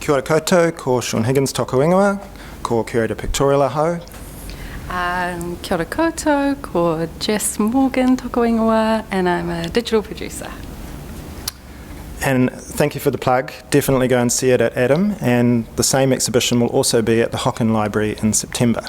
Kia ora koutou, ko Shaun Higgins toko ingoa, ko curator pictorial aho. Kia ora koutou, ko Jess Morgan toko ingoa, and I'm a digital producer. And thank you for the plug. Definitely go and see it at Adam, and the same exhibition will also be at the Hocken Library in September.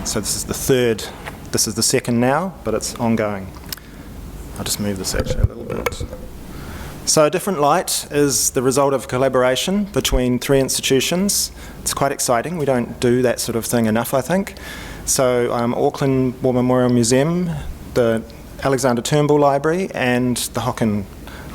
So this is the second now, but it's ongoing. I'll just move this actually a little bit. So A Different Light is the result of collaboration between three institutions. It's quite exciting. We don't do that sort of thing enough, I think. So Auckland Museum, the Alexander Turnbull Library, and the Hocken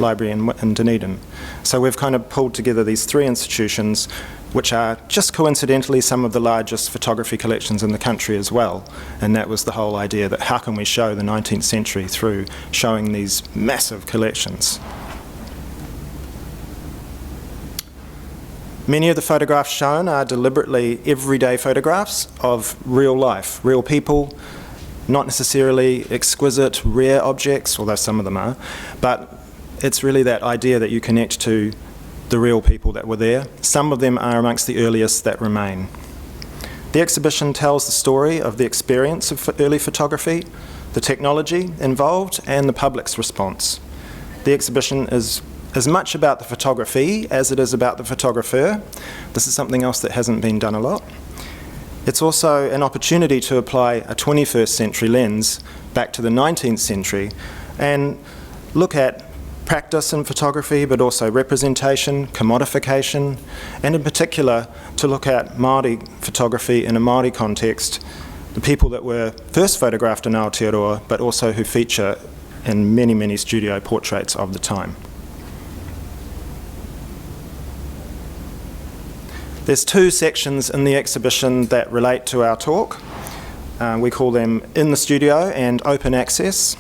Library in Dunedin. So we've kind of pulled together these three institutions, which are just coincidentally some of the largest photography collections in the country as well. And that was the whole idea, that how can we show the 19th century through showing these massive collections. Many of the photographs shown are deliberately everyday photographs of real life, real people, not necessarily exquisite, rare objects, although some of them are, but it's really that idea that you connect to the real people that were there. Some of them are amongst the earliest that remain. The exhibition tells the story of the experience of early photography, the technology involved, and the public's response. The exhibition is as much about the photography as it is about the photographer. This is something else that hasn't been done a lot. It's also an opportunity to apply a 21st century lens back to the 19th century and look at practice in photography, but also representation, commodification, and in particular to look at Māori photography in a Māori context, the people that were first photographed in Aotearoa, but also who feature in many, many studio portraits of the time. There's two sections in the exhibition that relate to our talk. We call them In the Studio and Open Access.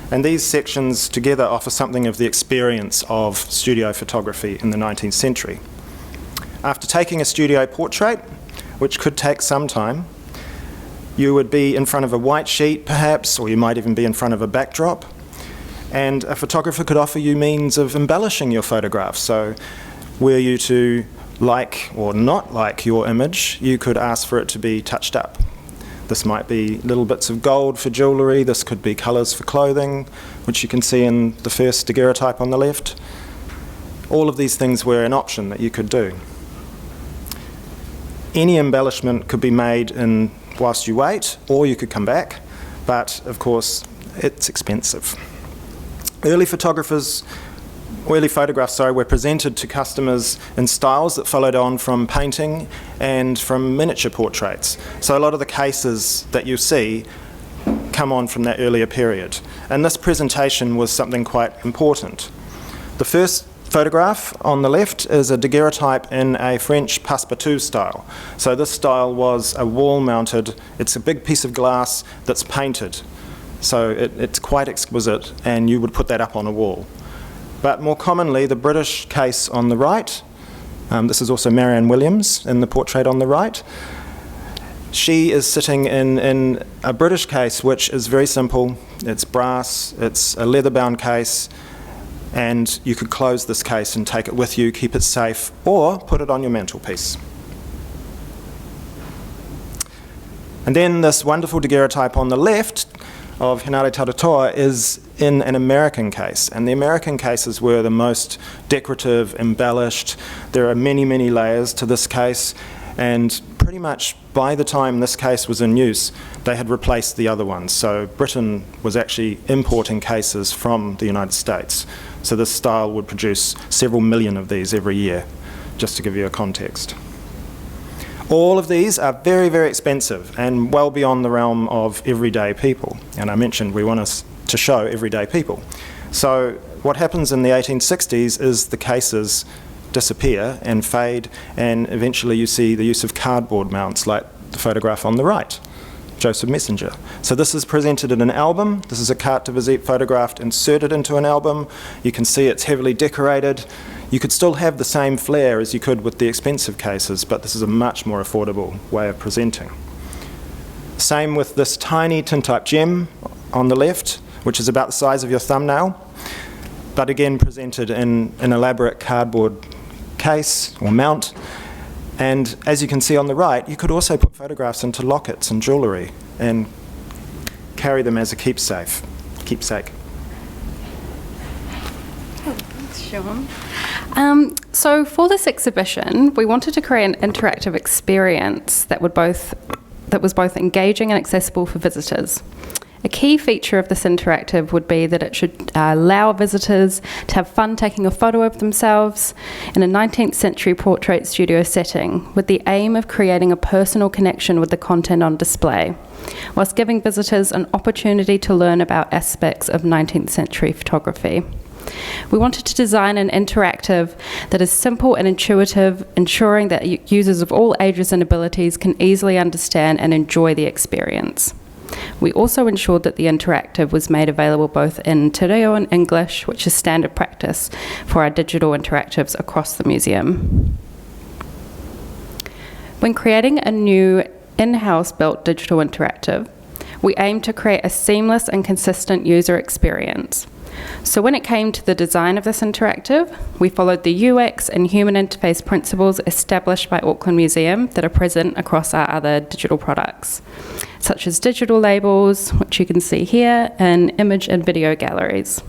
And these sections together offer something of the experience of studio photography in the 19th century. After taking a studio portrait, which could take some time, you would be in front of a white sheet perhaps, or you might even be in front of a backdrop, and a photographer could offer you means of embellishing your photograph. So were you to like or not like your image, you could ask for it to be touched up. This might be little bits of gold for jewellery, this could be colours for clothing, which you can see in the first daguerreotype on the left. All of these things were an option that you could do. Any embellishment could be made whilst you wait, or you could come back, but of course it's expensive. Early photographs were presented to customers in styles that followed on from painting and from miniature portraits. So a lot of the cases that you see come on from that earlier period. And this presentation was something quite important. The first photograph on the left is a daguerreotype in a French passe-partout style. So this style was a wall-mounted, it's a big piece of glass that's painted. So it's quite exquisite, and you would put that up on a wall. But more commonly, the British case on the right, this is also Marianne Williams in the portrait on the right. She is sitting in a British case which is very simple. It's brass, it's a leather-bound case, and you could close this case and take it with you, keep it safe, or put it on your mantelpiece. And then this wonderful daguerreotype on the left of Henare Taratoa is in an American case, and the American cases were the most decorative, embellished. There are many, many layers to this case, and pretty much by the time this case was in use, they had replaced the other ones. So Britain was actually importing cases from the United States. So this style would produce several million of these every year, just to give you a context. All of these are very, very expensive and well beyond the realm of everyday people. And I mentioned we want us to show everyday people. So what happens in the 1860s is the cases disappear and fade, and eventually you see the use of cardboard mounts like the photograph on the right, Joseph Messenger. So this is presented in an album. This is a carte de visite photograph inserted into an album. You can see it's heavily decorated. You could still have the same flair as you could with the expensive cases, but this is a much more affordable way of presenting. Same with this tiny tintype gem on the left, which is about the size of your thumbnail, but again presented in an elaborate cardboard case or mount. And as you can see on the right, you could also put photographs into lockets and jewellery and carry them as a keepsake. Thanks, Shaun. So for this exhibition, we wanted to create an interactive experience that was both engaging and accessible for visitors. A key feature of this interactive would be that it should allow visitors to have fun taking a photo of themselves in a 19th century portrait studio setting, with the aim of creating a personal connection with the content on display, whilst giving visitors an opportunity to learn about aspects of 19th century photography. We wanted to design an interactive that is simple and intuitive, ensuring that users of all ages and abilities can easily understand and enjoy the experience. We also ensured that the interactive was made available both in Te Reo and English, which is standard practice for our digital interactives across the museum. When creating a new in-house built digital interactive, we aimed to create a seamless and consistent user experience. So when it came to the design of this interactive, we followed the UX and human interface principles established by Auckland Museum that are present across our other digital products, such as digital labels, which you can see here, and image and video galleries.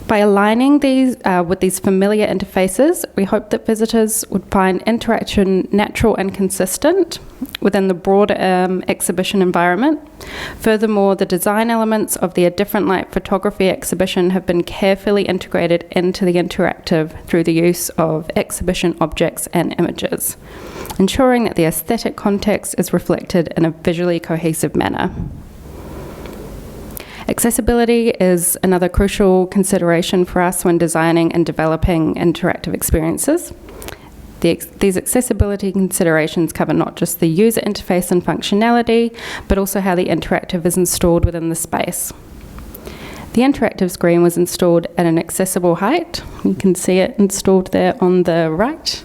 By aligning these with these familiar interfaces, we hope that visitors would find interaction natural and consistent within the broader exhibition environment. Furthermore, the design elements of the A Different Light photography exhibition have been carefully integrated into the interactive through the use of exhibition objects and images, ensuring that the aesthetic context is reflected in a visually cohesive manner. Accessibility is another crucial consideration for us when designing and developing interactive experiences. These accessibility considerations cover not just the user interface and functionality, but also how the interactive is installed within the space. The interactive screen was installed at an accessible height. You can see it installed there on the right.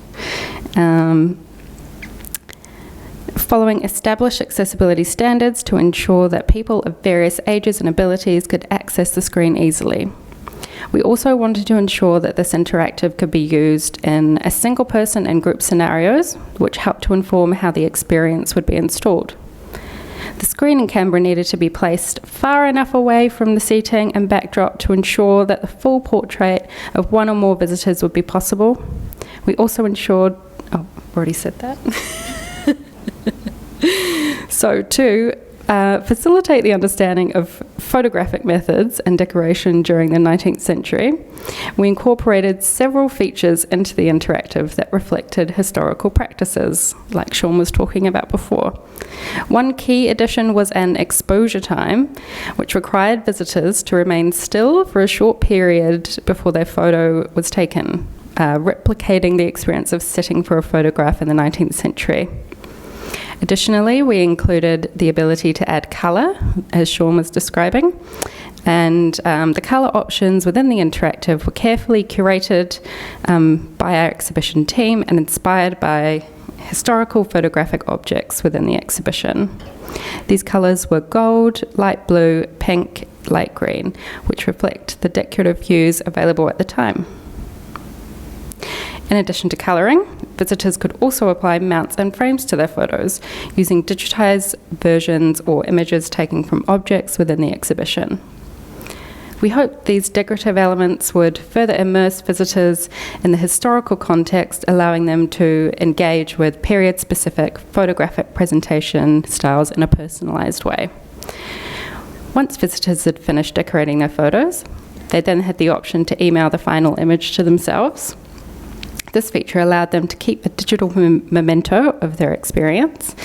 Following established accessibility standards to ensure that people of various ages and abilities could access the screen easily. We also wanted to ensure that this interactive could be used in a single person and group scenarios, which helped to inform how the experience would be installed. The screen and camera needed to be placed far enough away from the seating and backdrop to ensure that the full portrait of one or more visitors would be possible. We also ensured, already said that. So to facilitate the understanding of photographic methods and decoration during the 19th century, we incorporated several features into the interactive that reflected historical practices, like Shaun was talking about before. One key addition was an exposure time, which required visitors to remain still for a short period before their photo was taken, replicating the experience of sitting for a photograph in the 19th century. Additionally, we included the ability to add colour, as Shaun was describing, and the colour options within the interactive were carefully curated by our exhibition team and inspired by historical photographic objects within the exhibition. These colours were gold, light blue, pink, light green, which reflect the decorative hues available at the time. In addition to colouring, visitors could also apply mounts and frames to their photos using digitised versions or images taken from objects within the exhibition. We hope these decorative elements would further immerse visitors in the historical context, allowing them to engage with period-specific photographic presentation styles in a personalised way. Once visitors had finished decorating their photos, they then had the option to email the final image to themselves. This feature allowed them to keep a digital memento of their experience,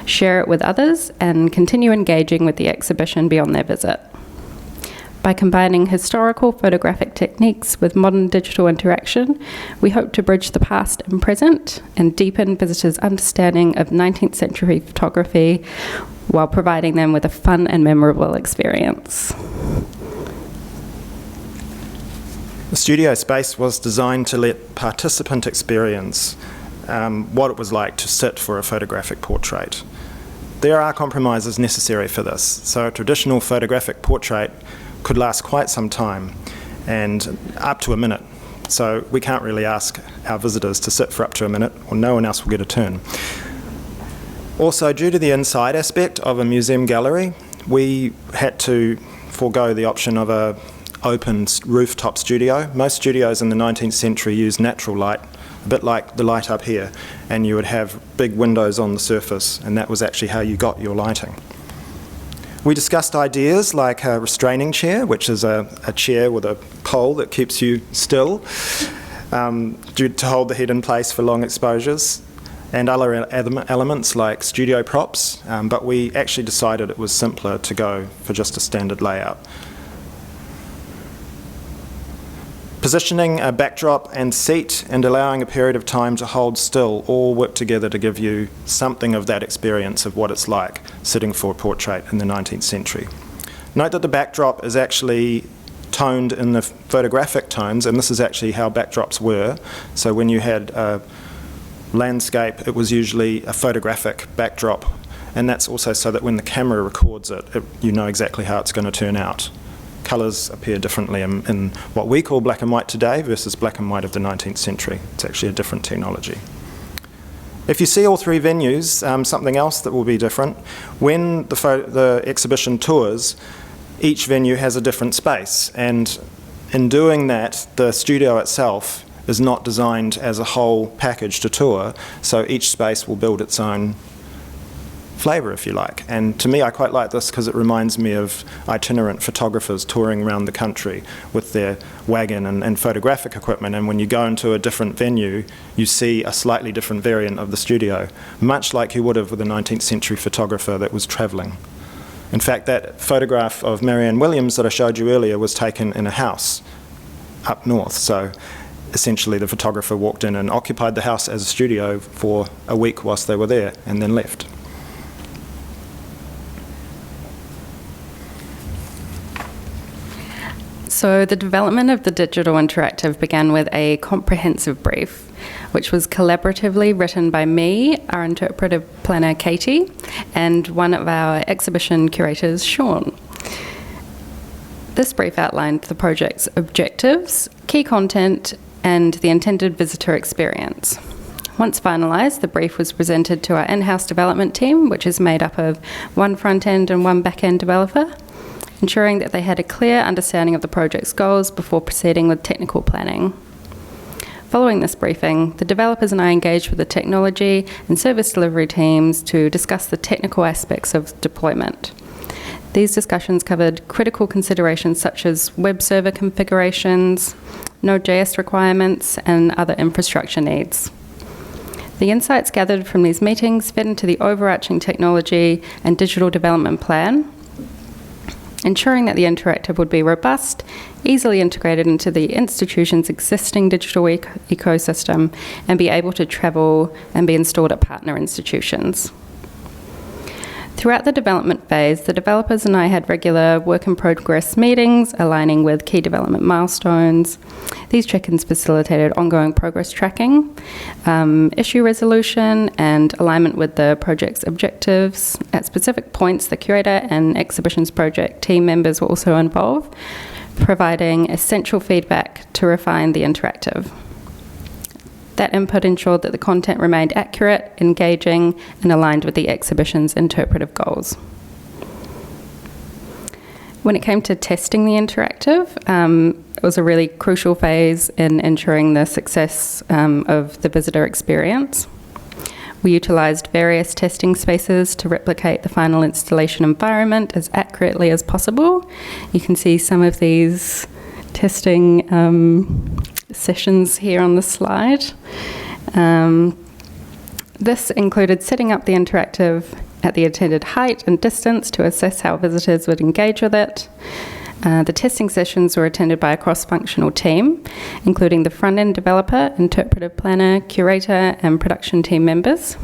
share it with others, and continue engaging with the exhibition beyond their visit. By combining historical photographic techniques with modern digital interaction, we hope to bridge the past and present and deepen visitors' understanding of 19th century photography while providing them with a fun and memorable experience. The studio space was designed to let participants experience what it was like to sit for a photographic portrait. There are compromises necessary for this, so a traditional photographic portrait could last quite some time, and up to a minute, So we can't really ask our visitors to sit for up to a minute, or no one else will get a turn. Also, due to the inside aspect of a museum gallery, we had to forego the option of a open rooftop studio. Most studios in the 19th century used natural light, a bit like the light up here, and you would have big windows on the surface, and that was actually how you got your lighting. We discussed ideas like a restraining chair, which is a chair with a pole that keeps you still, to hold the head in place for long exposures, and other elements like studio props, but we actually decided it was simpler to go for just a standard layout. Positioning a backdrop and seat and allowing a period of time to hold still all work together to give you something of that experience of what it's like sitting for a portrait in the 19th century. Note that the backdrop is actually toned in the photographic tones, and this is actually how backdrops were. So when you had a landscape, it was usually a photographic backdrop, and that's also so that when the camera records it, you know exactly how it's going to turn out. Colours appear differently in what we call black and white today versus black and white of the 19th century. It's actually a different technology. If you see all three venues, something else that will be different, when the exhibition tours, each venue has a different space, and in doing that, the studio itself is not designed as a whole package to tour, so each space will build its own flavour, if you like. And to me, I quite like this because it reminds me of itinerant photographers touring around the country with their wagon and photographic equipment, and when you go into a different venue, you see a slightly different variant of the studio, much like you would have with a 19th century photographer that was travelling. In fact, that photograph of Marianne Williams that I showed you earlier was taken in a house up north, so essentially the photographer walked in and occupied the house as a studio for a week whilst they were there and then left. So the development of the digital interactive began with a comprehensive brief, which was collaboratively written by me, our interpretive planner Katie, and one of our exhibition curators, Shaun. This brief outlined the project's objectives, key content, and the intended visitor experience. Once finalised, the brief was presented to our in-house development team, which is made up of one front-end and one back-end developer, ensuring that they had a clear understanding of the project's goals before proceeding with technical planning. Following this briefing, the developers and I engaged with the technology and service delivery teams to discuss the technical aspects of deployment. These discussions covered critical considerations such as web server configurations, Node.js requirements, and other infrastructure needs. The insights gathered from these meetings fed into the overarching technology and digital development plan, ensuring that the interactive would be robust, easily integrated into the institution's existing digital ecosystem, and be able to travel and be installed at partner institutions. Throughout the development phase, the developers and I had regular work-in-progress meetings aligning with key development milestones. These check-ins facilitated ongoing progress tracking, issue resolution, and alignment with the project's objectives. At specific points, the curator and exhibitions project team members were also involved, providing essential feedback to refine the interactive. That input ensured that the content remained accurate, engaging, and aligned with the exhibition's interpretive goals. When it came to testing the interactive, it was a really crucial phase in ensuring the success of the visitor experience. We utilised various testing spaces to replicate the final installation environment as accurately as possible. You can see some of these testing sessions here on the slide. This included setting up the interactive at the intended height and distance to assess how visitors would engage with it. The testing sessions were attended by a cross-functional team, including the front-end developer, interpretive planner, curator, and production team members.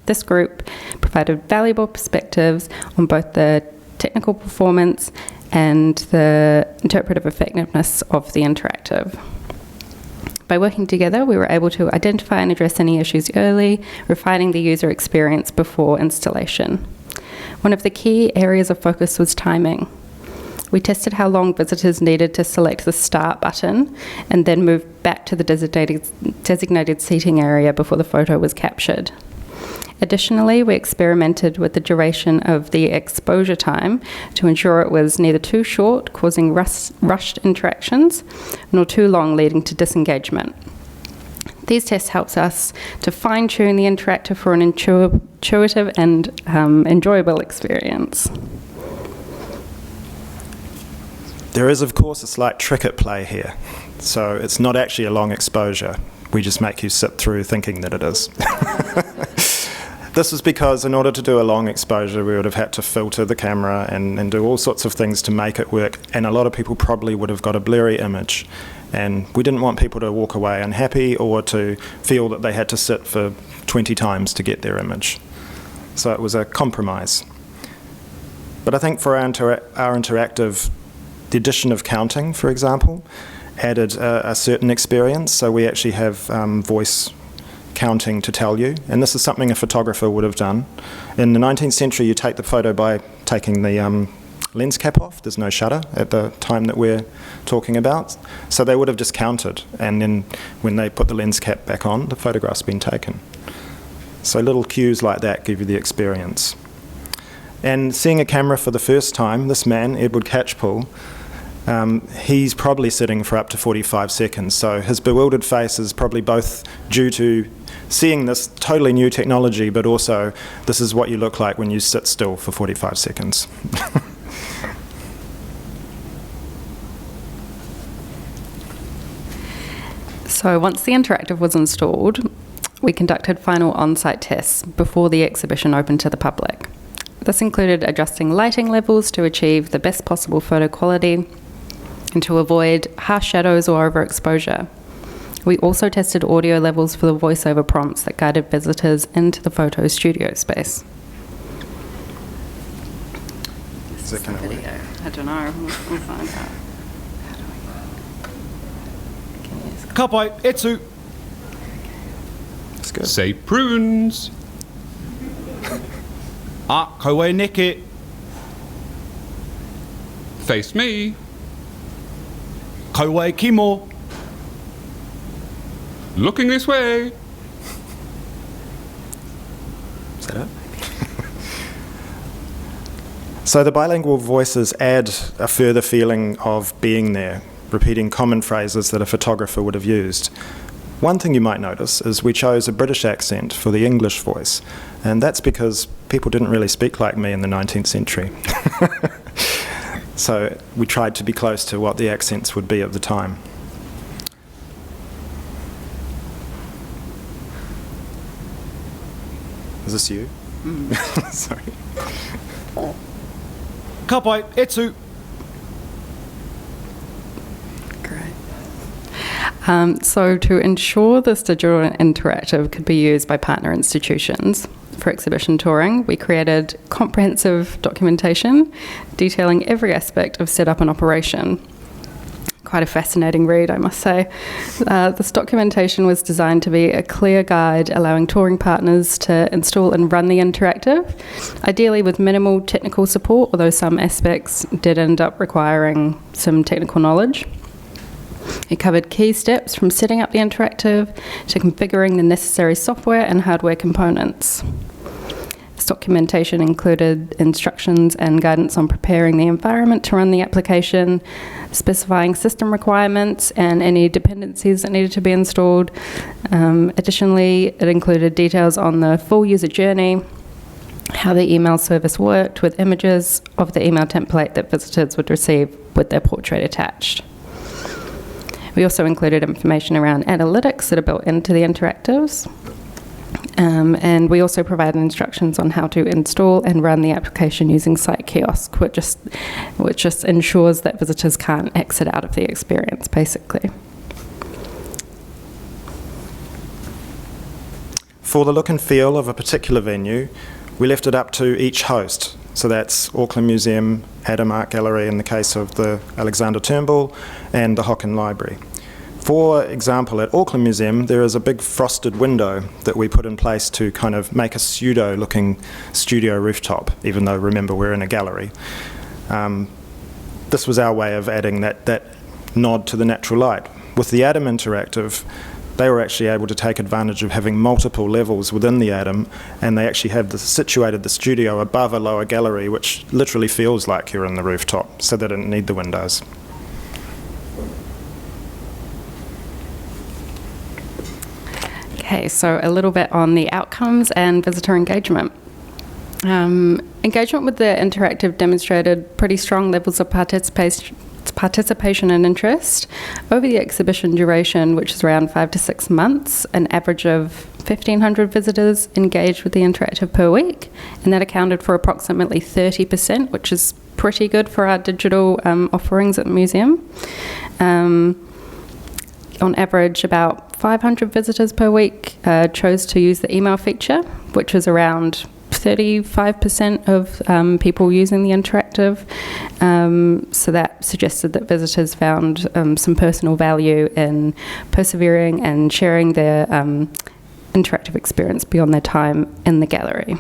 This group provided valuable perspectives on both the technical performance and the interpretive effectiveness of the interactive. By working together, we were able to identify and address any issues early, refining the user experience before installation. One of the key areas of focus was timing. We tested how long visitors needed to select the Start button and then move back to the designated seating area before the photo was captured. Additionally, we experimented with the duration of the exposure time to ensure it was neither too short, causing rushed interactions, nor too long, leading to disengagement. These tests helps us to fine-tune the interactive for an intuitive and enjoyable experience. There is, of course, a slight trick at play here. So it's not actually a long exposure. We just make you sit through thinking that it is. This is because in order to do a long exposure, we would have had to filter the camera and do all sorts of things to make it work. And a lot of people probably would have got a blurry image. And we didn't want people to walk away unhappy or to feel that they had to sit for 20 times to get their image. So it was a compromise. But I think for our interactive, the addition of counting, for example, added a certain experience. So we actually have voice counting to tell you, and this is something a photographer would have done. In the 19th century, you take the photo by taking the lens cap off. There's no shutter at the time that we're talking about. So they would have just counted, and then when they put the lens cap back on, the photograph's been taken. So little cues like that give you the experience. And seeing a camera for the first time, this man, Edward Catchpole, he's probably sitting for up to 45 seconds. So his bewildered face is probably both due to seeing this totally new technology, but also this is what you look like when you sit still for 45 seconds. So once the interactive was installed, we conducted final on-site tests before the exhibition opened to the public. This included adjusting lighting levels to achieve the best possible photo quality and to avoid harsh shadows or overexposure. We also tested audio levels for the voiceover prompts that guided visitors into the photo studio space. Is it going to work? I don't know. We'll find out. Ka pai, etu. That's good. Say prunes. Koe neke. Face me. Koe kimo. Looking this way. Is that it? So the bilingual voices add a further feeling of being there, repeating common phrases that a photographer would have used. One thing you might notice is we chose a British accent for the English voice, and that's because people didn't really speak like me in the 19th century. So we tried to be close to what the accents would be at the time. Is this you? Sorry. Ka pai, etu. So to ensure this digital interactive could be used by partner institutions for exhibition touring, we created comprehensive documentation detailing every aspect of setup and operation. Quite a fascinating read, I must say. This documentation was designed to be a clear guide allowing touring partners to install and run the interactive, ideally with minimal technical support, although some aspects did end up requiring some technical knowledge. It covered key steps from setting up the interactive to configuring the necessary software and hardware components. This documentation included instructions and guidance on preparing the environment to run the application, specifying system requirements and any dependencies that needed to be installed. Additionally, it included details on the full user journey, how the email service worked with images of the email template that visitors would receive with their portrait attached. We also included information around analytics that are built into the interactives. And we also provided instructions on how to install and run the application using Site Kiosk, which just ensures that visitors can't exit out of the experience, basically. For the look and feel of a particular venue, we left it up to each host. So that's Auckland Museum, Adam Art Gallery in the case of the Alexander Turnbull, and the Hocken Library. For example, at Auckland Museum, there is a big frosted window that we put in place to kind of make a pseudo-looking studio rooftop, even though, remember, we're in a gallery. this was our way of adding that nod to the natural light. With the Atom Interactive, they were actually able to take advantage of having multiple levels within the Atom, and they actually have situated the studio above a lower gallery, which literally feels like you're in the rooftop, so they didn't need the windows. Okay, so a little bit on the outcomes and visitor engagement. Engagement with the interactive demonstrated pretty strong levels of participation and interest. Over the exhibition duration, which is around 5 to 6 months, an average of 1,500 visitors engaged with the interactive per week, and that accounted for approximately 30%, which is pretty good for our digital offerings at the museum. On average, about 500 visitors per week chose to use the email feature, which was around 35% of people using the interactive. So that suggested that visitors found some personal value in persevering and sharing their interactive experience beyond their time in the gallery.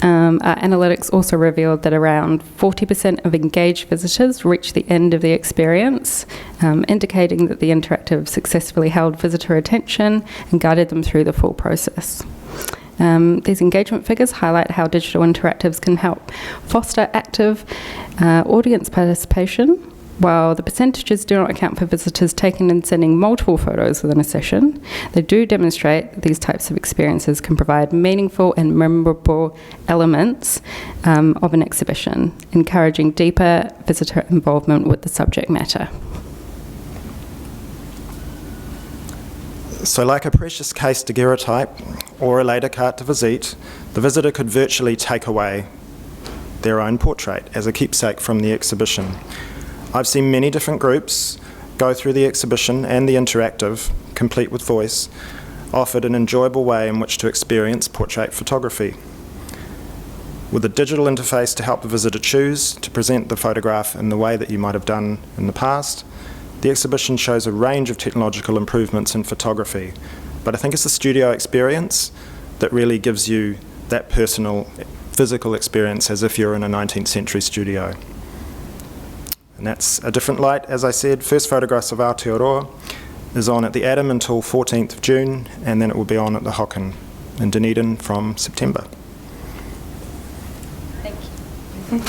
Our analytics also revealed that around 40% of engaged visitors reached the end of the experience, indicating that the interactive successfully held visitor attention and guided them through the full process. These engagement figures highlight how digital interactives can help foster active audience participation. While the percentages do not account for visitors taking and sending multiple photos within a session, they do demonstrate that these types of experiences can provide meaningful and memorable elements of an exhibition, encouraging deeper visitor involvement with the subject matter. So like a precious case daguerreotype or a later carte de visite, the visitor could virtually take away their own portrait as a keepsake from the exhibition. I've seen many different groups go through the exhibition and the interactive, complete with voice, offered an enjoyable way in which to experience portrait photography. With a digital interface to help the visitor choose to present the photograph in the way that you might have done in the past, the exhibition shows a range of technological improvements in photography, but I think it's the studio experience that really gives you that personal, physical experience as if you're in a 19th century studio. And that's a different light, as I said. First Photographs of Aotearoa is on at the Atom until 14th of June, and then it will be on at the Hocken in Dunedin from September. Thank you.